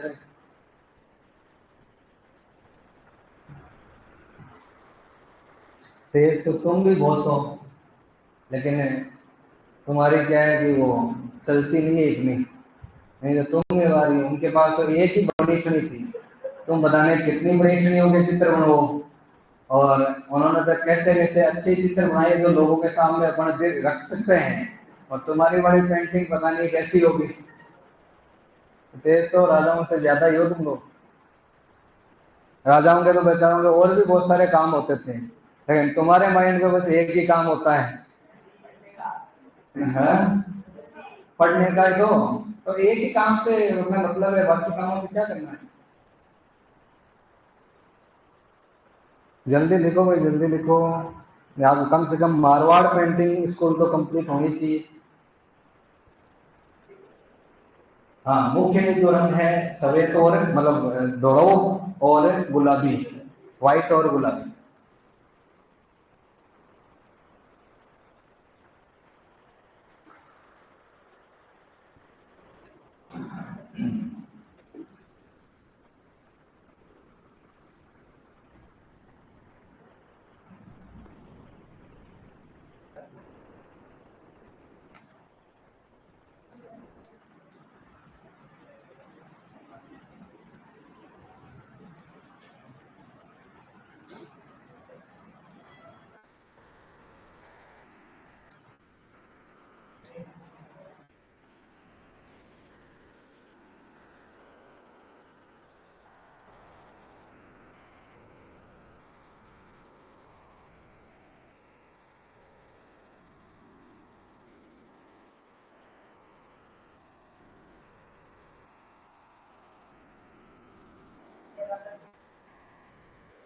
तेज तो तुम भी बहुत हो, लेकिन तुम्हारी क्या है कि वो चलती नहीं है इतनी। नहीं तो तुम वाली, उनके पास तो एक ही बड़ी छड़ी थी, तुम बताने कितनी बड़ी छड़ियों के चित्र बनो। और उन्होंने तो कैसे कैसे अच्छे चित्र बनाए जो लोगों के सामने अपन रख सकते हैं, और तुम्हारी वाली पेंटिंग पता नहीं कैसी होगी। तेज तो राजाओं से ज्यादा ही हो तुम लोग। राजाओं के तो बेचारों के और भी बहुत सारे काम होते थे, लेकिन तुम्हारे माइंड में बस एक ही काम होता है, हाँ? पढ़ने का ही तो एक ही काम से उतना मतलब है, बाकी कामों से क्या करना है। जल्दी लिखो भाई, जल्दी लिखो। यहाँ कम से कम मारवाड़ पेंटिंग स्कूल तो कंप्लीट होनी चाहिए। हाँ, मुख्य जो रंग है सफेद और मतलब दोड़ो और गुलाबी, व्हाइट और गुलाबी।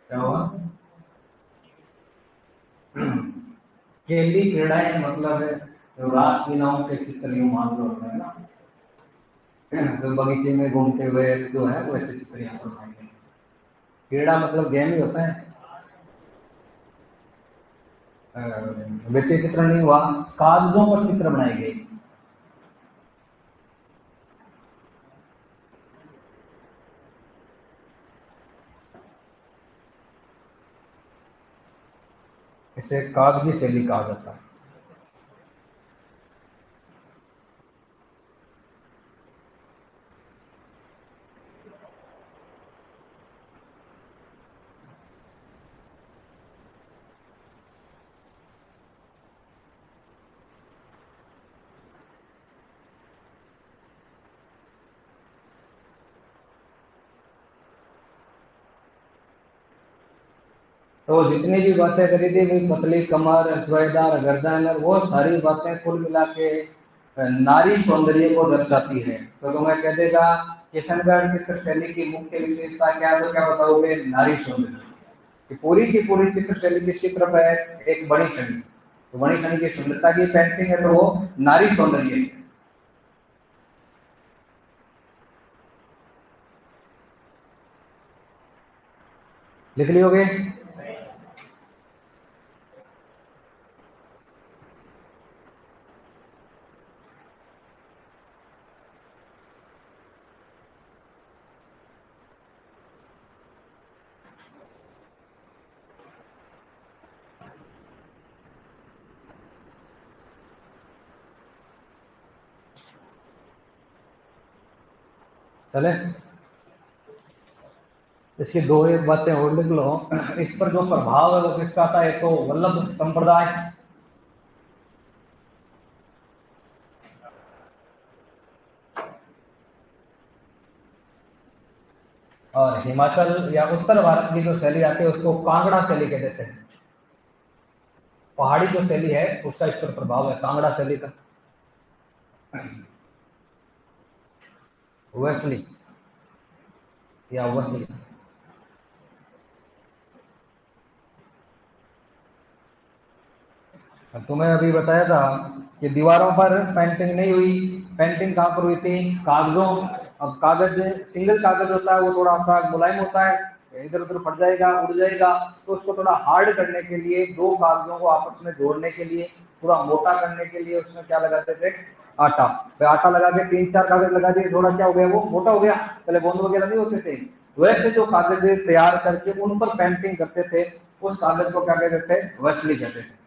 क्या हुआ? खेली क्रीड़ाएं मतलब है जो रासलीलाओं के चित्र यूं मान लो, है ना। तो बगीचे में घूमते हुए जो है वैसे चित्र यहाँ पर बनाए गए। क्रीड़ा मतलब गेम ही होता है। व्यक्ति चित्र नहीं हुआ, कागजों पर चित्र बनाए गए। इसे कागजी शैली कहा जाता है। तो जितनी भी बातें करी थी भाई, पतली कमर, जोरदार गर्दन, वो सारी बातें कुल मिला के नारी सौंदर्य को दर्शाती है। तो तुम्हें कह देगा किशनगढ़ चित्र शैली की मुख्य विशेषता क्या है, तो क्या बताओगे? नारी सौंदर्य। कि पूरी की पूरी चित्र शैली किसकी तरफ है? एक बड़ी खड़ी। तो बड़ी खड़ी की सुंदरता की पेंटिंग है, तो वो नारी सौंदर्य है। लिख लियोगे? चले, इसकी दो एक बातें और लिख लो। इस पर जो प्रभाव है वो किसका था? एक तो वल्लभ संप्रदाय, और हिमाचल या उत्तर भारत की जो शैली आती है उसको कांगड़ा शैली कह देते हैं। पहाड़ी जो शैली है उसका इस पर प्रभाव है, कांगड़ा शैली का। वेस्ली या वसली। तुम्हें अभी बताया था कि दीवारों पर पेंटिंग नहीं हुई। पेंटिंग कहाँ पर हुई थी? कागजों। अब कागज, सिंगल कागज होता है, वो थोड़ा सा मुलायम होता है, इधर उधर फट जाएगा, उड़ जाएगा। तो उसको थोड़ा हार्ड करने के लिए, दो कागजों को आपस में जोड़ने के लिए, थोड़ा मोटा करने के लिए उसमें क्या लगाते थे? आटा। फिर आटा लगा के तीन चार कागज लगा दिए, थोड़ा क्या हो गया? वो मोटा हो गया। पहले गोंद वगैरह नहीं होते थे। वैसे जो कागज तैयार करके उन पर पेंटिंग करते थे, उस कागज को क्या कहते थे? वसली कहते थे।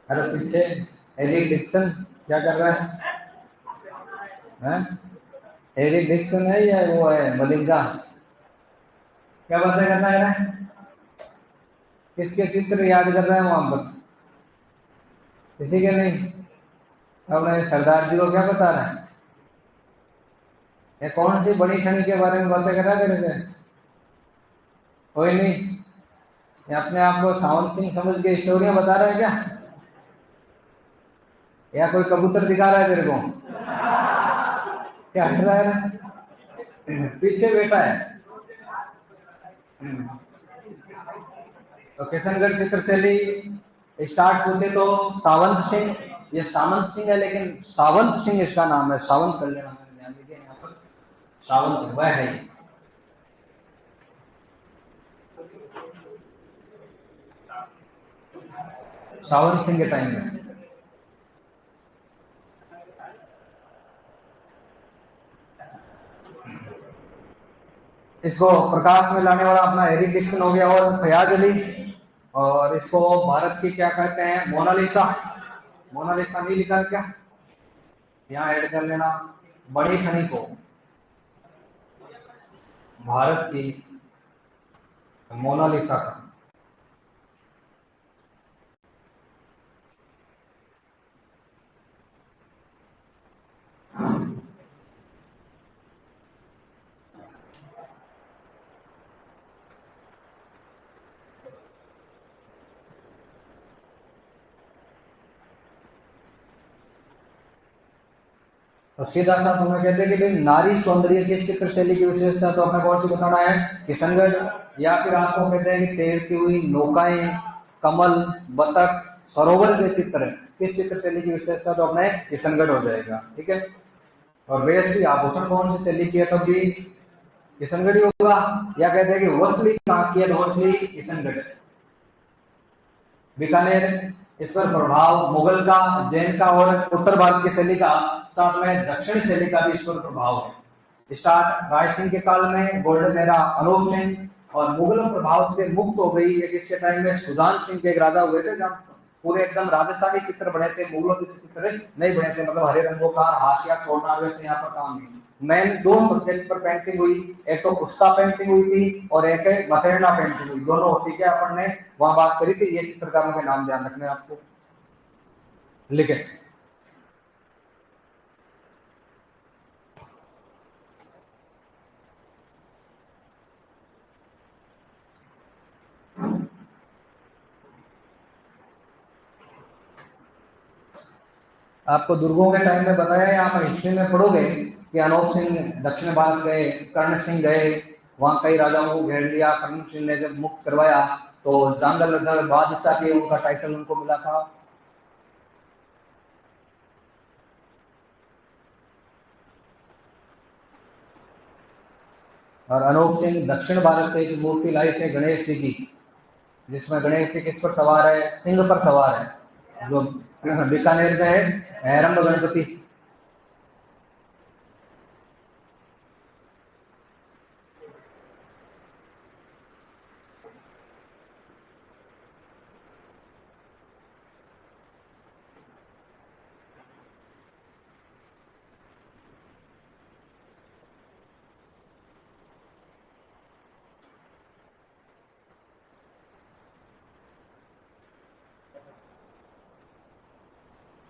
अरे पीछे एरिक डिक्सन क्या कर रहा है? एरिक डिक्सन है या वो है मलिंगा? क्या बातें करना है? किसके चित्र याद कर रहे हैं वहां पर? किसी के नहीं? अपने सरदार जी को क्या बता रहा है? ये कौन सी बड़ी खनी के बारे में बातें कर रहा है तेरे से? कोई नहीं? ये अपने आप को सावंत सिंह समझ के स्टोरियां बता रहा है क्या? या कोई कबूतर दिखा रहा है तेरे को? क्या कर रहा है? पीछे बैठा है। तो किशनगढ़ चित्र शैली स्टार्ट पूछे तो सावंत सिंह। ये सावंत सिंह है, लेकिन सावंत सिंह इसका नाम है। सावंत कर लेना, मैंने ध्यान दीजिए यहाँ पर। सावंत वह है। सावंत सिंह के टाइम में इसको प्रकाश में लाने वाला अपना एरिक डिक्सन हो गया, और फयाज अली। और इसको भारत की क्या कहते हैं? मोनालिसा। मोनालिसा नहीं लिखा क्या? यहाँ ऐड कर लेना। बड़ी खनी को भारत की मोनालिसा का तो सीधा सा तुम्हें कहते हैं कि भाई नारी सौंदर्य की चित्र शैली की विशेषता तो अपने कौन सी बताना है, किशनगढ़। या फिर आपको कहते हैं कि तैरती हुई नौकाएं, कमल, बतख, सरोवर के चित्र, किस चित्र शैली की विशेषता तो अपने किशनगढ़ हो जाएगा। ठीक है। और वेश की आभूषण कौन सी शैली की है, तब भी किशनगढ़ ही होगा। या कहते हैं कि वसली कहाँ की है, तो वसली किशनगढ़। बीकानेर, इस पर प्रभाव मुगल का, जैन का और उत्तर भारत की शैली का, साथ में दक्षिण शैली का भी इस पर प्रभाव है। स्टार्ट राय सिंह के काल में, गोल्डन एरा अनूप सिंह, और मुगल प्रभाव से मुक्त हो गई है किसके टाइम में, सुजान सिंह के एक राजा हुए थे, जब पूरे एकदम राजस्थानी चित्र बने थे, मुगलों के चित्र नहीं बने थे, मतलब हरे रंगों का हाशिया छोड़ना वैसे यहाँ पर काम नहीं। मेन दो सब्जेक्ट पर पेंटिंग हुई, एक तो पुस्ता पेंटिंग हुई थी और एक मथेरना पेंटिंग हुई, दोनों होती है, अपन ने वहां बात करी थी। ये चित्रकारों के नाम ध्यान रखने आपको, लिखे। आपको दुर्गों के टाइम में बताया, आप हिस्ट्री में पढ़ोगे कि अनूप सिंह दक्षिण भारत गए, कर्ण सिंह गए, वहां कई राजाओं को घेर लिया। कर्ण सिंह ने जब मुक्त करवाया तो जांगल बादशाह के उनका टाइटल उनको मिला था। और अनूप सिंह दक्षिण भारत से एक मूर्ति लाई थे गणेश जी की, जिसमें गणेश जी किस पर सवार है, सिंह पर सवार है, जो बीकानेर का है, हैरंब गणपति।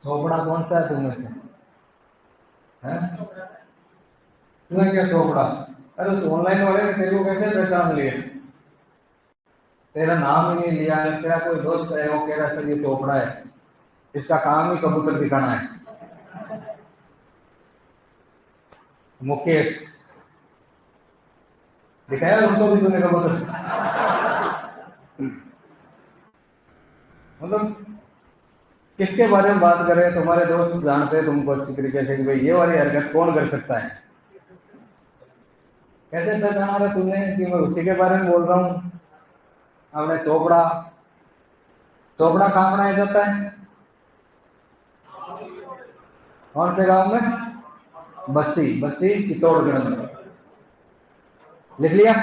चोपड़ा कौन सा है तुम्हें से है? तुम्हें क्या चोपड़ा? अरे उस ऑनलाइन वाले ने तेरे को कैसे पहचान लिए? तेरा नाम ही नहीं लिया, तेरा कोई दोस्त है वो कह रहा सर ये चोपड़ा है, इसका काम ही कबूतर दिखाना है। मुकेश दिखाया उसको भी तूने कबूतर? मतलब किसके बारे में बात कर रहे हैं? तुम्हारे दोस्त जानते हैं तुमको अच्छी तरीके से कि भाई ये वाली हरकत कौन कर सकता है। कैसे पहचाना रहा तूने कि मैं उसी के बारे में बोल रहा हूँ? हमने चोपड़ा, चोपड़ा कहाँ बनाया जाता है, कौन से गांव में? बस्ती, बस्ती चित्तौड़गढ़ में। लिख लिया।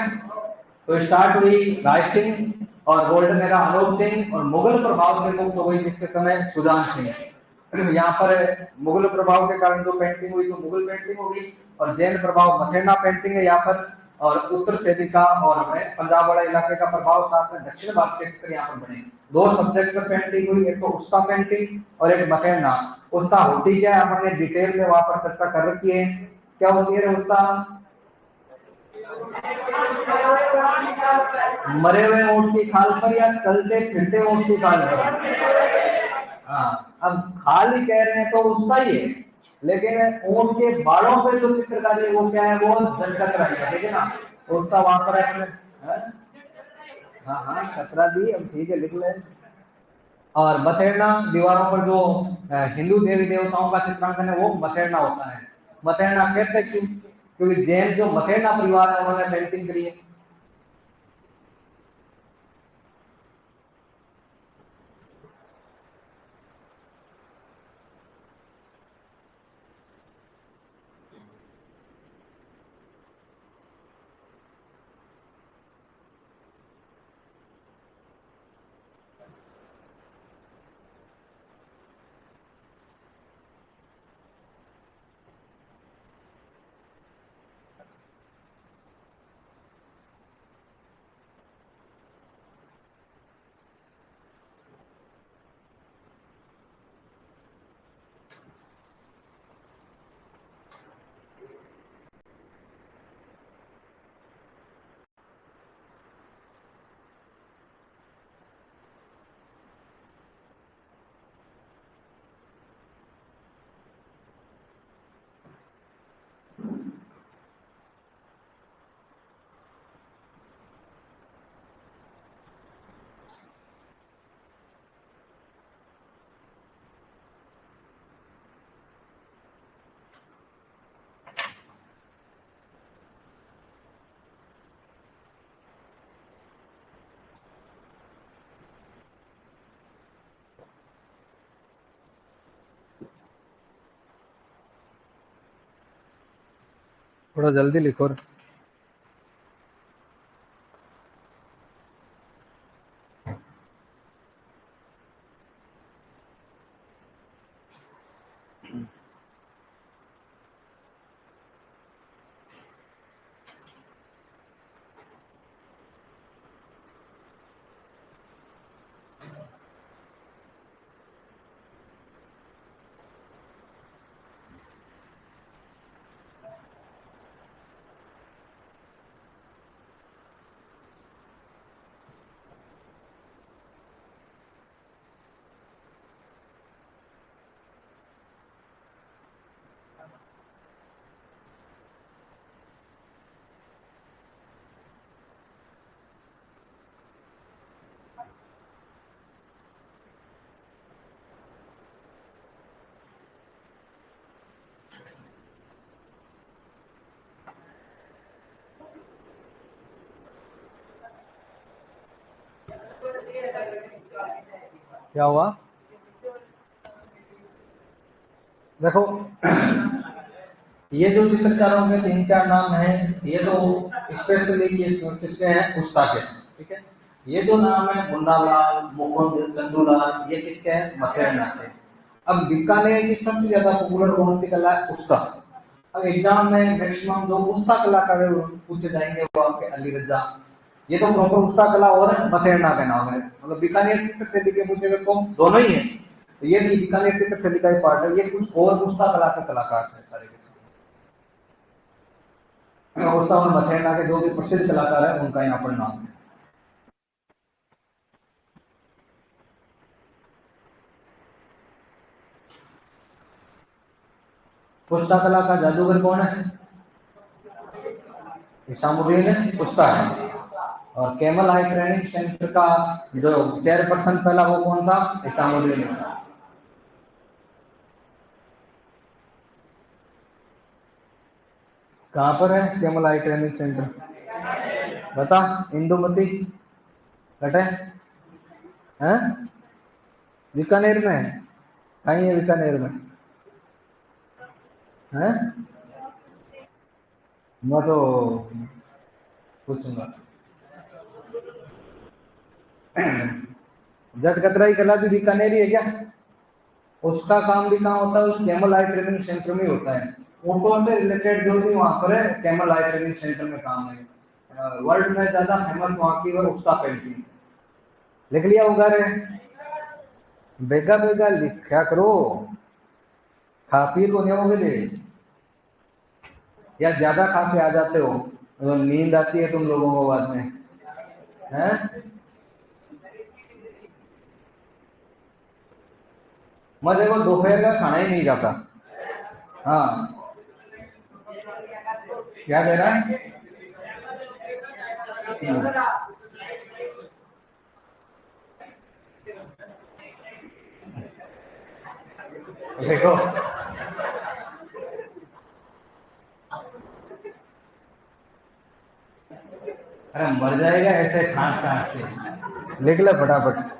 तो स्टार्ट हुई राय सिंह और गोल्डन एरा अनूप सिंह, और मुगल प्रभाव से मुक्त हो गई किसके समय, सुजान सिंह। यहाँ पर मुगल प्रभाव के कारण जो पेंटिंग हुई तो मुगल पेंटिंग हो गई, और जैन प्रभाव मथेरना पेंटिंग है यहाँ पर, और उत्तर शैली का और पंजाब वाला इलाके का प्रभाव, साथ में दक्षिण भारत के चित्र यहाँ पर बने। दो सब्जेक्ट पर पेंटिंग हुई, एक तो उस्ता पेंटिंग और एक मथेरना। उस्ता होती क्या है, हमने डिटेल में वहां पर चर्चा कर रखी है। क्या होती है उस्ता? मरे हुए ऊंट की खाल पर या चलते फिरते ऊंट की खाल पर? हाँ, अब खाल ही कह रहे हैं तो उसका ही है, लेकिन ऊंट के बालों पे जो चित्रकारी है वो क्या है, वो झटक रही है, ठीक है ना? तो उसका वहां पर अपने हाँ हाँ खतरा भी, अब ठीक है लिख ले। और मथेरना दीवारों पर जो हिंदू देवी देवताओं का चित्रांकन है वो मथेरना होता है। मथेरना कहते हैं क्यों? क्योंकि जैन जो मथेरना परिवार है उन्होंने पेंटिंग करी है। थोड़ा जल्दी लिखो। क्या हुआ? देखो, ये जो चित्रकारों के 3-4 नाम हैं, ये तो स्पेशली किसके हैं? उस्ताद के, ठीक है। ये जो नाम है मुन्नालाल, मुकुंद, चंदूलाल, ये किसके हैं? मथुरानाथ के। अब बीकानेर की सबसे ज्यादा पॉपुलर कौन सी कला है? उस्ता। अब एग्जाम में मैक्सिमम जो उस्ता कलाकार पूछे जाएंगे वो आपके अली रजा। ये तो प्रॉपर उस्ता कला और मथुरानाथ का नाम है। मतलब बीकानेर चित्र शैली के पूछेगा तो दोनों ही है। तो ये भी बीकानेर चित्र शैली का ही पार्ट है। ये कुछ और उस्ता कला के कलाकार है सारे के सारे। उस्ता और मथुरानाथ के जो भी प्रसिद्ध कलाकार है उनका यहाँ पर नाम है। उस्ता कला का जादूगर कौन है? इसामुद्दीन उस्ता है। और केमल हाई ट्रेनिंग सेंटर का जो चेयरपर्सन पहला वो कौन था? इसामुद्दीन था। कहाँ पर है केमल हाई ट्रेनिंग सेंटर? बता। इंदुमती घटे हैं? बीकानेर में है। कहीं है बीकानेर में? हैं? मैं तो पूछूंगा। जट कतराई कला भी बीकानेर ही है क्या? उसका काम भी कहाँ होता है? उस कैमल आई ट्रेनिंग सेंटर में होता है। ऊँटों से रिलेटेड जो भी वहां पर है कैमल आई ट्रेनिंग सेंटर में काम है। वर्ल्ड में ज्यादा फेमस वहां की और उसका पेंटिंग। लिख लिया होगा रे? बेगा बेगा लिखा करो। खा पी तो नहीं होगे दे, या ज्यादा खा के आ जाते हो तो नींद आती है तुम लोगों को बाद में? हैं? मैं देखो दोपहर का खाना ही नहीं जाता। हाँ। क्या कह रहा है? देखो, अरे मर जाएगा ऐसे खांस खांस से। लिख ले फटाफट।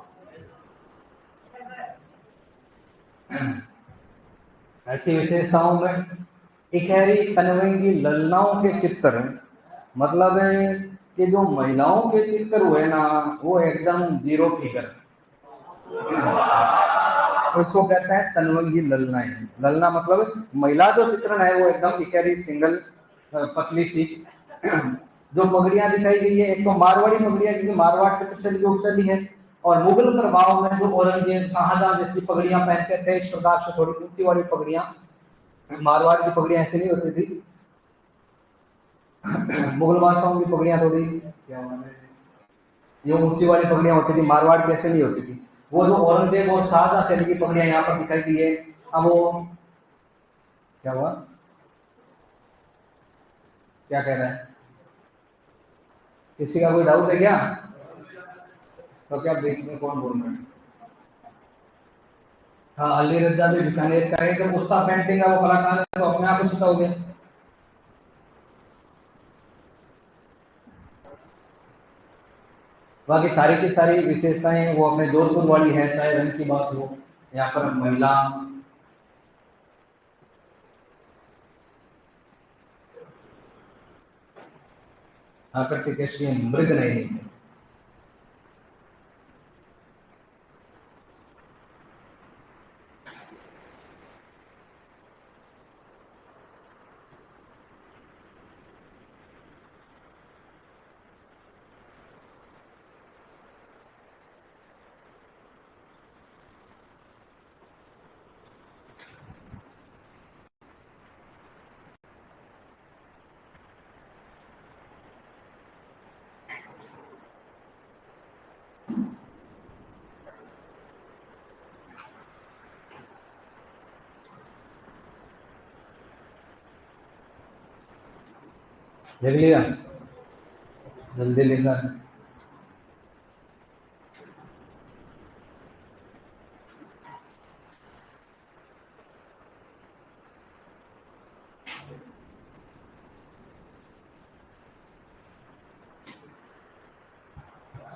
ऐसी विशेषताओं में इकहरी तनवेंगी ललनाओं के चित्र, मतलब है कि जो महिलाओं के चित्र हुए ना वो एकदम जीरो फिगर। उसको कहते हैं तनवंगी ललनाएं। ललना मतलब महिला जो चित्रण है वो एकदम इकहरी सिंगल पतली सी। जो पगड़ियां दिखाई गई है एक तो मारवाड़ी पगड़ियां, क्योंकि मारवाड़ चित्र शैली जो चली है। और मुगल प्रभाव में जो औरंगजेब शाहजहां जैसी पगड़ियां पहनते थे इस प्रकार से थोड़ी ऊंची वाली पगड़ियां। मारवाड़ की पगड़ियां ऐसी नहीं होती थी। मुगल बादशाहों की पगड़ियां थोड़ी क्या नाम है, ये ऊंची वाली पगड़ियां होती थी। मारवाड़ की ऐसे नहीं होती थी। वो जो औरंगजेब और शाहजहां शैली की पगड़ियां यहाँ पर दिखाई दी है। अब वो क्या हुआ? क्या कह रहा है? किसी का कोई डाउट है क्या? तो क्या बीच में कौन बोल रहा है? हाँ, अली रजा भी बीकानेर का है। तो उसका पेंटिंग है वो कलाकार है तो अपने आप उसका हो गया। बाकी सारी की सारी विशेषताएं वो अपने जोधपुर वाली है, चाहे रंग की बात हो, यहाँ पर महिला। आकृतिकेशी मृग नहीं है। देख लिया, जल्दी लिखा।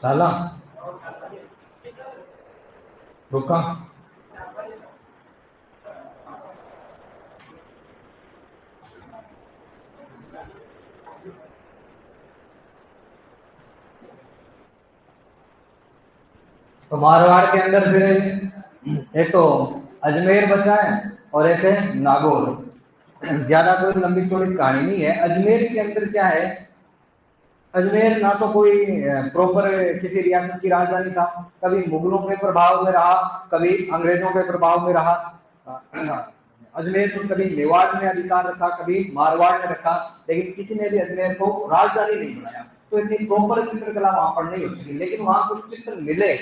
साला रुका, तो मारवाड़ के अंदर फिर एक तो अजमेर बचा है और एक है नागौर। ज्यादा कोई लंबी चौड़ी कहानी नहीं है। अजमेर के अंदर क्या है, अजमेर ना तो कोई प्रॉपर किसी रियासत की राजधानी था, कभी मुगलों के प्रभाव में रहा, कभी अंग्रेजों के प्रभाव में रहा। अजमेर को कभी मेवाड़ ने अधिकार रखा, कभी मारवाड़ ने रखा, लेकिन किसी ने भी अजमेर को राजधानी नहीं बनाया। तो इतनी प्रॉपर चित्रकला वहां पर नहीं हो सकी, लेकिन वहां कुछ चित्र मिले।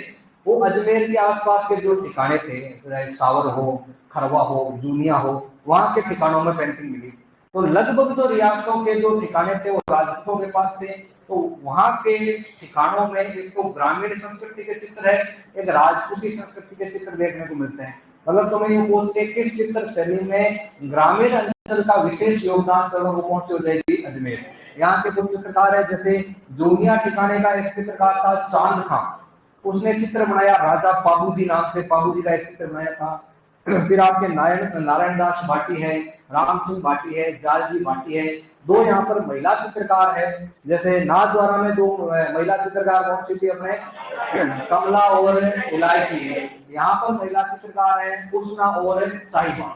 वो अजमेर के आसपास के जो ठिकाने थे, चाहे सावर हो, खरवा हो, जूनिया हो, वहां के ठिकानों में पेंटिंग मिली। तो लगभग जो रियासतों के जो ठिकाने थे वो राजपूतों के पास थे। तो वहां के ठिकानों में एक तो ग्रामीण संस्कृति के चित्र है, एक राजपूती संस्कृति के चित्र देखने को मिलते हैं। मतलब तुम्हें ये पूछ के किस चित्र शैली में ग्रामीण अंचल का विशेष योगदान, तो वो कौन सी हो जाएगी, अजमेर। यहाँ के कुछ चित्रकार है, जैसे जूनिया ठिकाने का एक चित्रकार था चांद खां, उसने चित्र बनाया राजा पाबूजी नाम से, पाबूजी का एक चित्र बनाया था। फिर आपके नारायण दास भाटी है, राम सिंह भाटी है, जालजी भाटी है। दो यहाँ पर महिला चित्रकार है, जैसे नाथद्वारा में दो महिला चित्रकार कौन सी थी, अपने कमला और इलायची है। यहाँ पर महिला चित्रकार है उष्णा और साहिबा।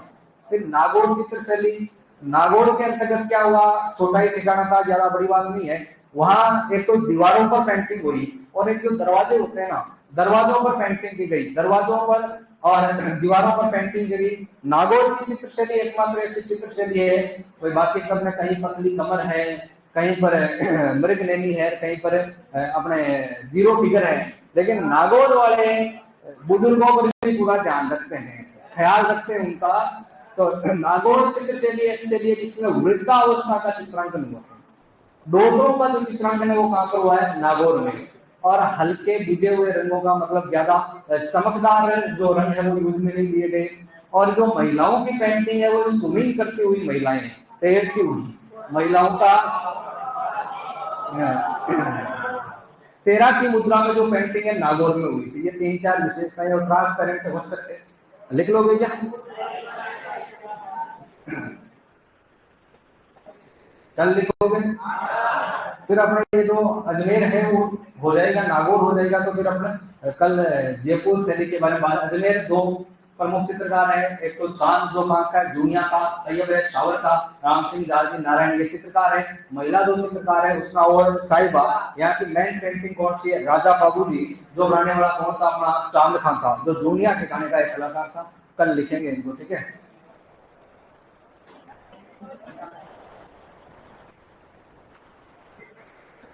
फिर नागौर चित्र शैली, नागौर के अंतर्गत क्या हुआ, छोटा ही ठिकाना था, ज्यादा बड़ी बात नहीं है। वहां एक तो दीवारों पर पेंटिंग हुई, और एक जो दरवाजे होते हैं ना, दरवाजों पर पेंटिंग की गई, दरवाजों पर और दीवारों पर पेंटिंग की गई। नागौर की चित्र शैली एकमात्र ऐसी चित्र शैली है, कोई बाकी सब में कहीं पतली कमर है, कहीं पर मृग नैनी है, कहीं पर अपने जीरो फिगर है, लेकिन नागौर वाले बुजुर्गों पर भी पूरा ध्यान रखते हैं, ख्याल रखते हैं उनका। तो नागौर चित्र शैली ऐसी शैली है जिसमें वृद्धावस्था का चित्रांकन हुआ है। डोगरों का जो चित्रांकन है वो कहां पर हुआ है, नागौर में। और हल्के भिजे हुए रंगों का, मतलब ज्यादा चमकदार जो रंग है वो यूज में नहीं लिए गए। और जो महिलाओं की पेंटिंग है वो स्विमिंग करती हुई महिलाएं, तैरती हुई महिलाओं का 13 की मुद्रा में जो पेंटिंग है नागौर में हुई थी। ये 3-4 विशेषताएं और ट्रांसपेरेंट हो सकते, लिख लोगे क्या, कल लिखोगे। फिर अपने ये जो अजमेर है वो हो जाएगा, नागौर हो जाएगा। तो फिर अपने कल जयपुर शैली के बारे में बात। अजमेर दो प्रमुख चित्रकार है, एक तो चांद जो का जूनिया का, तैयब है शावर का, राम सिंह जालजी नारायण ये चित्रकार है। महिला दो चित्रकार है, उष्णा और साहिबा। यहाँ की मेन पेंटिंग कौन सी है, राजा बाबूजी। जो बनाने वाला कौन था, अपना चांद खान था, जो जूनिया ठिकाने का एक कलाकार था। कल लिखेंगे इनको, ठीक है।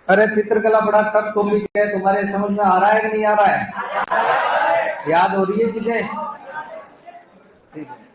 अरे चित्रकला बड़ा टफ टॉपिक है, तुम्हारे समझ में आ रहा है कि नहीं आ रहा है, याद हो रही है चीजें, ठीक है।